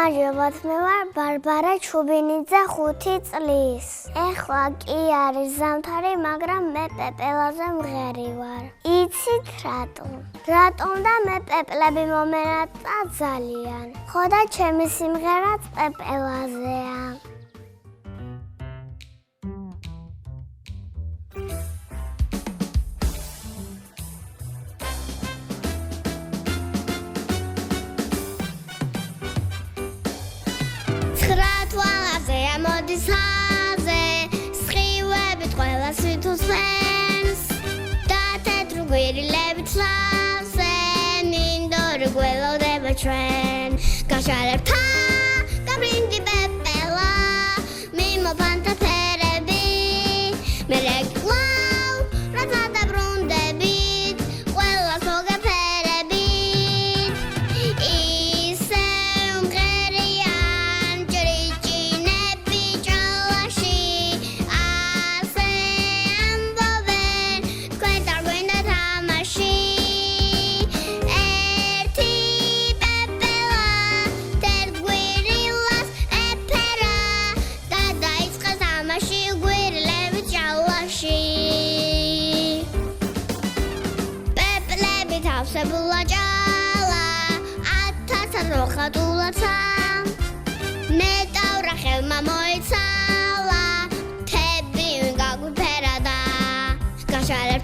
გამარჯობათ, მე ვარ ბარბარა ჩუბინიძე 5 წლის. ეხლა კი არის ზამთარი, მაგრამ მე პეპელაზე მღერი ვარ. იცით რატომ? რატომ და მე პეპლები მომენაწყა ძალიან. ხო და ჩემი სიმღერაც პეპელაზეა. Hase, schreeuwt alles mit uns fans. Da tetru gwirlebit slase, min dor gwelo de betren. Kashaler ta, gabrindi bepela, mimo panta perebi, melek wow, razada brunde bit, gwela soga perebit. Isem gerian, churicine Sebulajala, atasarroja dulata, netaura helma moitsala, tebi ungagu perada, kashaler